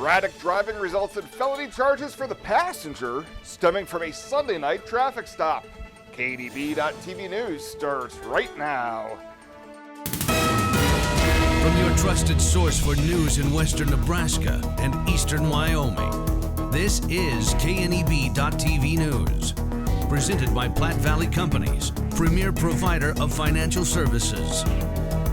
Erratic driving results in felony charges for the passenger stemming from a Sunday night traffic stop. KNEB.TV News starts right now. From your trusted source for news in western Nebraska and eastern Wyoming, this is KNEB.TV News. Presented by Platte Valley Companies, premier provider of financial services.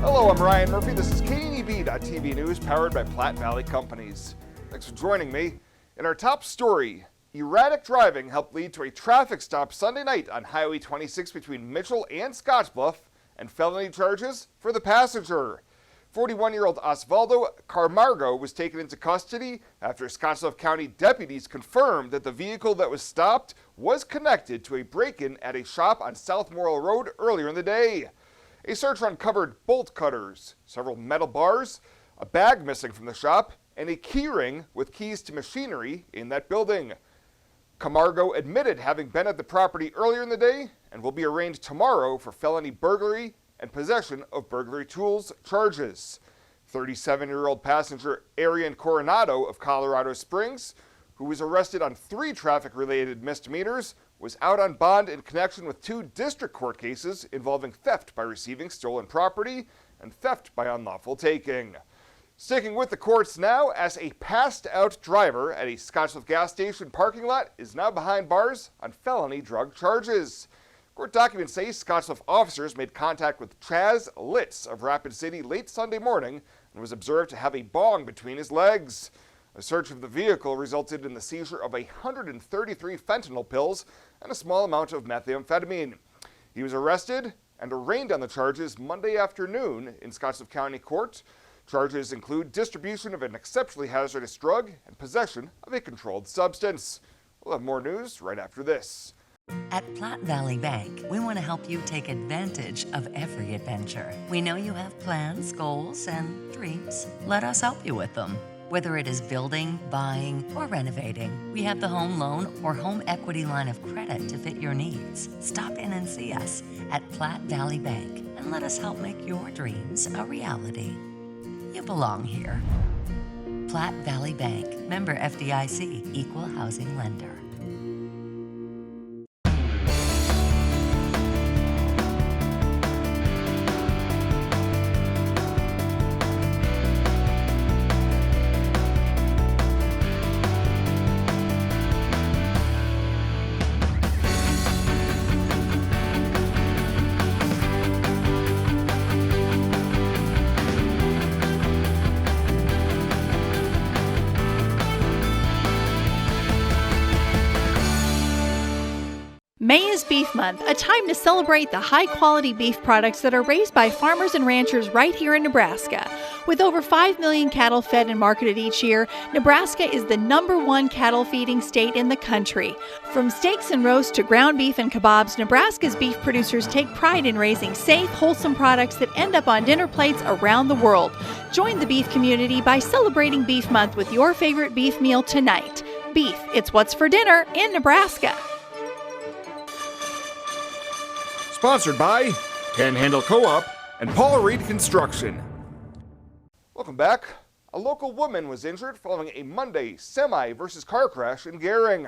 Hello, I'm Ryan Murphy. This is KNEB.TV News, powered by Platte Valley Companies. Thanks for joining me. In our top story, erratic driving helped lead to a traffic stop Sunday night on Highway 26 between Mitchell and Scottsbluff, and felony charges for the passenger. 41-year-old Osvaldo Camargo was taken into custody after Scottsbluff County deputies confirmed that the vehicle that was stopped was connected to a break-in at a shop on South Morrill Road earlier in the day. A search uncovered bolt cutters, several metal bars, a bag missing from the shop, and a key ring with keys to machinery in that building. Camargo admitted having been at the property earlier in the day and will be arraigned tomorrow for felony burglary and possession of burglary tools charges. 37-year-old passenger Arian Coronado of Colorado Springs, who was arrested on 3 traffic-related misdemeanors, was out on bond in connection with 2 district court cases involving theft by receiving stolen property and theft by unlawful taking. Sticking with the courts now, as a passed-out driver at a Scottsbluff gas station parking lot is now behind bars on felony drug charges. Court documents say Scottsbluff officers made contact with Chaz Litz of Rapid City late Sunday morning and was observed to have a bong between his legs. A search of the vehicle resulted in the seizure of 133 fentanyl pills and a small amount of methamphetamine. He was arrested and arraigned on the charges Monday afternoon in Scottsbluff County Court. Charges include distribution of an exceptionally hazardous drug and possession of a controlled substance. We'll have more news right after this. At Platte Valley Bank, we want to help you take advantage of every adventure. We know you have plans, goals, and dreams. Let us help you with them. Whether it is building, buying, or renovating, we have the home loan or home equity line of credit to fit your needs. Stop in and see us at Platte Valley Bank and let us help make your dreams a reality. You belong here. Platte Valley Bank, member FDIC, equal housing lender. May is Beef Month, a time to celebrate the high-quality beef products that are raised by farmers and ranchers right here in Nebraska. With over 5 million cattle fed and marketed each year, Nebraska is the #1 cattle feeding state in the country. From steaks and roasts to ground beef and kebabs, Nebraska's beef producers take pride in raising safe, wholesome products that end up on dinner plates around the world. Join the beef community by celebrating Beef Month with your favorite beef meal tonight. Beef, it's what's for dinner in Nebraska. Sponsored by Panhandle Co-op and Paul Reed Construction. Welcome back. A local woman was injured following a Monday semi versus car crash in Gering.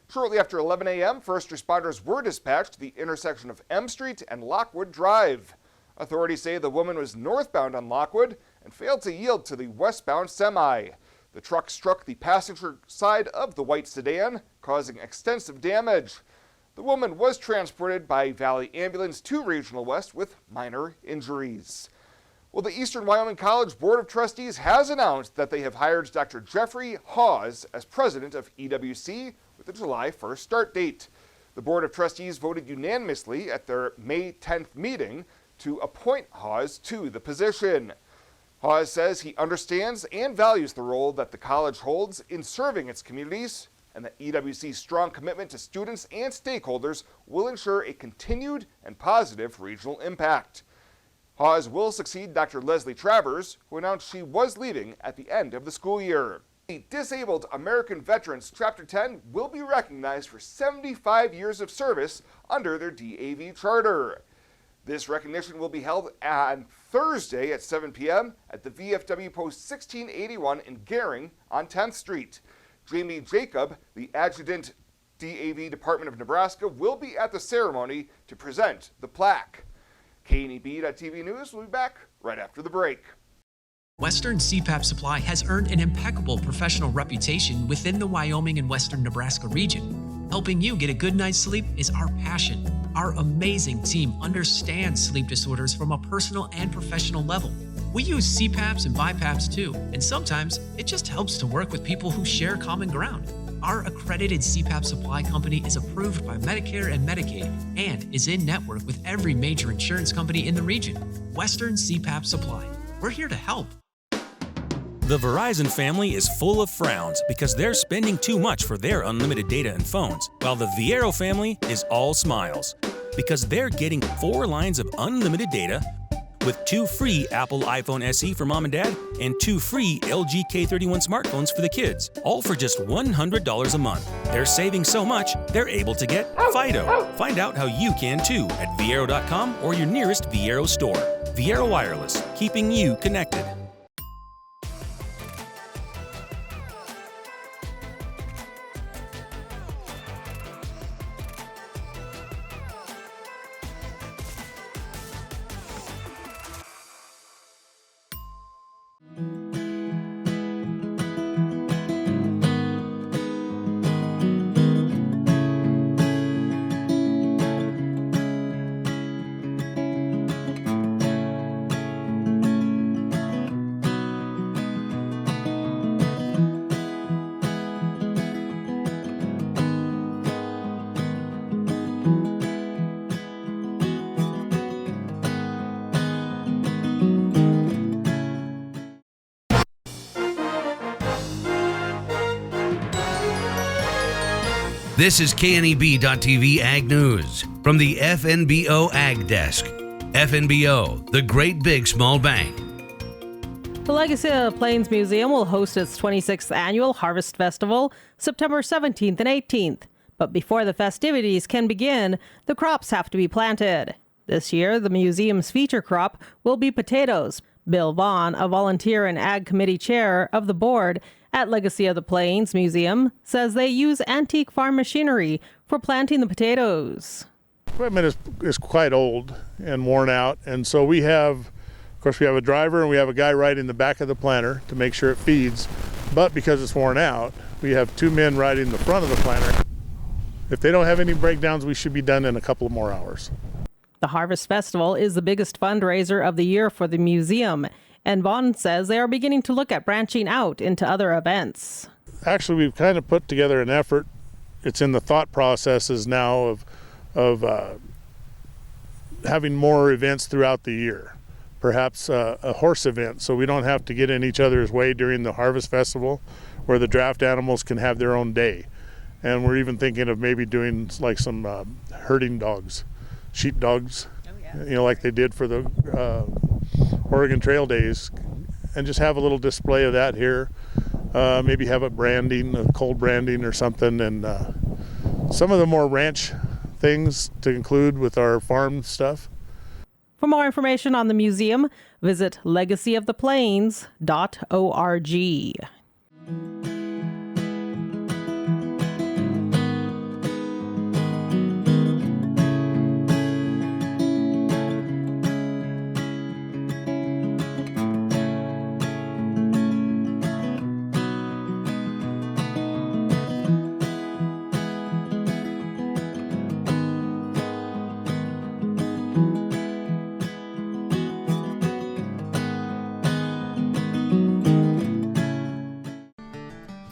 Shortly after 11 a.m., first responders were dispatched to the intersection of M Street and Lockwood Drive. Authorities say the woman was northbound on Lockwood and failed to yield to the westbound semi. The truck struck the passenger side of the white sedan, causing extensive damage. The woman was transported by Valley Ambulance to Regional West with minor injuries. Well, the Eastern Wyoming College Board of Trustees has announced that they have hired Dr. Jeffrey Hawes as president of EWC with a July 1st start date. The Board of Trustees voted unanimously at their May 10th meeting to appoint Hawes to the position. Hawes says he understands and values the role that the college holds in serving its communities, and that EWC's strong commitment to students and stakeholders will ensure a continued and positive regional impact. Hawes will succeed Dr. Leslie Travers, who announced she was leaving at the end of the school year. The Disabled American Veterans Chapter 10 will be recognized for 75 years of service under their DAV charter. This recognition will be held on Thursday at 7 p.m. at the VFW Post 1681 in Gering on 10th Street. Jamie Jacob, the Adjutant DAV Department of Nebraska, will be at the ceremony to present the plaque. KNEB.TV News will be back right after the break. Western CPAP Supply has earned an impeccable professional reputation within the Wyoming and Western Nebraska region. Helping you get a good night's sleep is our passion. Our amazing team understands sleep disorders from a personal and professional level. We use CPAPs and BiPAPs too, and sometimes it just helps to work with people who share common ground. Our accredited CPAP supply company is approved by Medicare and Medicaid and is in network with every major insurance company in the region. Western CPAP Supply. We're here to help. The Verizon family is full of frowns because they're spending too much for their unlimited data and phones, while the Viero family is all smiles because they're getting 4 lines of unlimited data with 2 free Apple iPhone SE for mom and dad and 2 free LG K31 smartphones for the kids, all for just $100 a month. They're saving so much, they're able to get Fido. Find out how you can too at Viero.com or your nearest Viero store. Viero Wireless, keeping you connected. This is KNEB.TV Ag News from the FNBO Ag Desk. FNBO, the great big small bank. The Legacy of the Plains Museum will host its 26th annual Harvest Festival September 17th and 18th. But before the festivities can begin, the crops have to be planted. This year, the museum's feature crop will be potatoes. Bill Vaughn, a volunteer and Ag Committee chair of the board at Legacy of the Plains Museum, says they use antique farm machinery for planting the potatoes. Equipment is quite old and worn out, and so we have a driver and we have a guy riding the back of the planter to make sure it feeds, but because it's worn out, we have 2 men riding the front of the planter. If they don't have any breakdowns, we should be done in a couple more hours. The Harvest Festival is the biggest fundraiser of the year for the museum, and Vaughn says they are beginning to look at branching out into other events. Actually, we've kind of put together an effort. It's in the thought processes now of having more events throughout the year. Perhaps a horse event, so we don't have to get in each other's way during the Harvest Festival, where the draft animals can have their own day. And we're even thinking of maybe doing like some herding dogs, sheep dogs, like they did for the Oregon Trail Days, and just have a little display of that here. Maybe have a cold branding or something, and some of the more ranch things to include with our farm stuff. For more information on the museum, visit legacyoftheplains.org.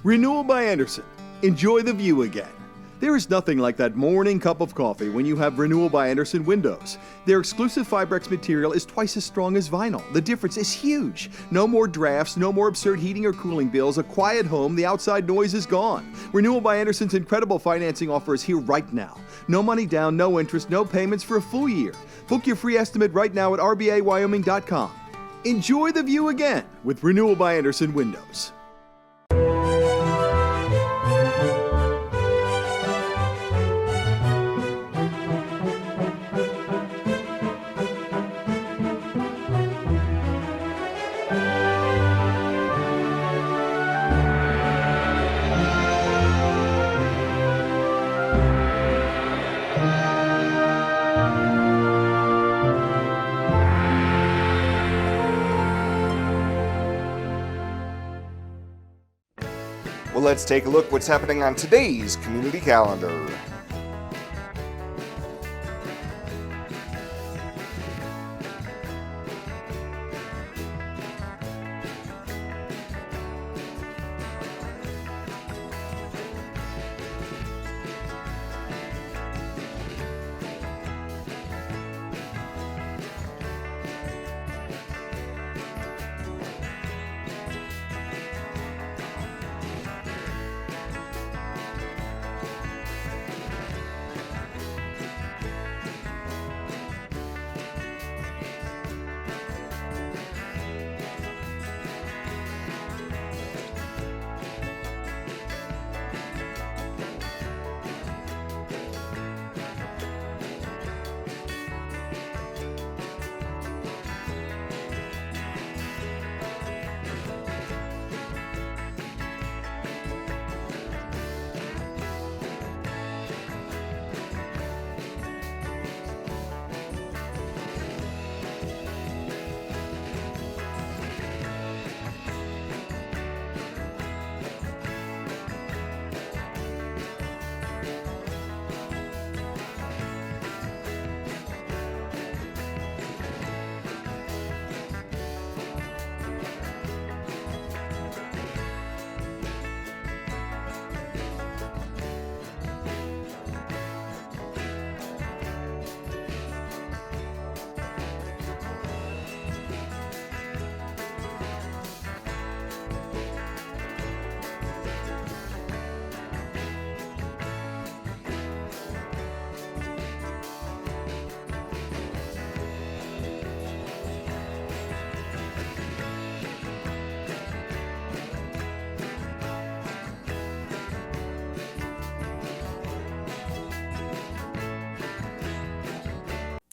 Renewal by Andersen. Enjoy the view again. There is nothing like that morning cup of coffee when you have Renewal by Andersen windows. Their exclusive Fibrex material is twice as strong as vinyl. The difference is huge. No more drafts, no more absurd heating or cooling bills. A quiet home, the outside noise is gone. Renewal by Andersen's incredible financing offer is here right now. No money down, no interest, no payments for a full year. Book your free estimate right now at rbawyoming.com. Enjoy the view again with Renewal by Andersen windows. Well, let's take a look what's happening on today's community calendar.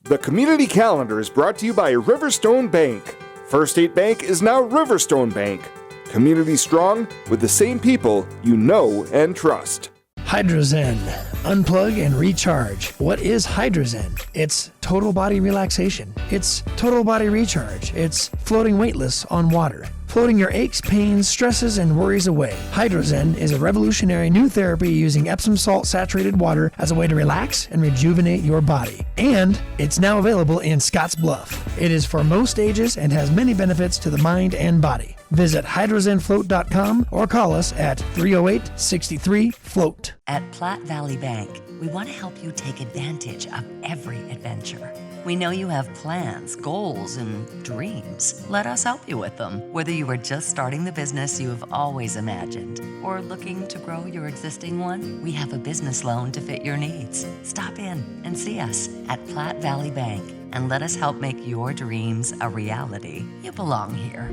The community calendar is brought to you by Riverstone Bank. First State Bank is now Riverstone Bank. Community strong with the same people you know and trust. Hydrozen. Unplug and recharge. What is Hydrozen? It's total body relaxation. It's total body recharge. It's floating weightless on water. Floating your aches, pains, stresses, and worries away. Hydrozen is a revolutionary new therapy using Epsom salt saturated water as a way to relax and rejuvenate your body. And it's now available in Scottsbluff. It is for most ages and has many benefits to the mind and body. Visit hydrozenfloat.com or call us at 308-63-FLOAT. At Platte Valley Bank, we want to help you take advantage of every adventure. We know you have plans, goals, and dreams. Let us help you with them. Whether you are just starting the business you have always imagined or looking to grow your existing one, we have a business loan to fit your needs. Stop in and see us at Platte Valley Bank and let us help make your dreams a reality. You belong here.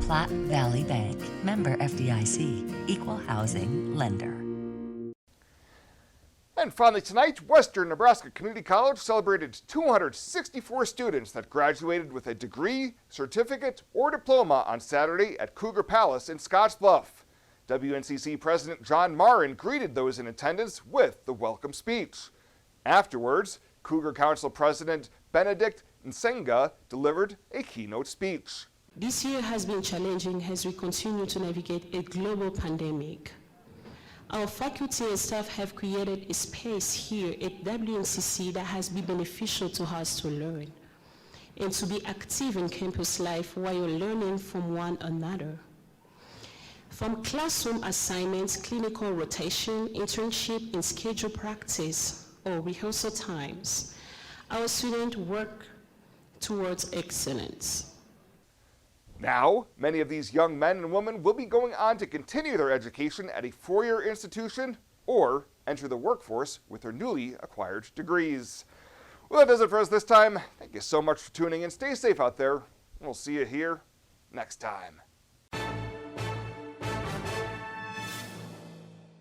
Platte Valley Bank, member FDIC, equal housing lender. And finally tonight, Western Nebraska Community College celebrated 264 students that graduated with a degree, certificate, or diploma on Saturday at Cougar Palace in Scottsbluff. WNCC President John Marin greeted those in attendance with the welcome speech. Afterwards, Cougar Council President Benedict Nsenga delivered a keynote speech. This year has been challenging as we continue to navigate a global pandemic. Our faculty and staff have created a space here at WNCC that has been beneficial to us to learn and to be active in campus life while learning from one another. From classroom assignments, clinical rotation, internship, and scheduled practice or rehearsal times, our students work towards excellence. Now, many of these young men and women will be going on to continue their education at a four-year institution or enter the workforce with their newly acquired degrees. Well, that does it for us this time. Thank you so much for tuning in. Stay safe out there. We'll see you here next time.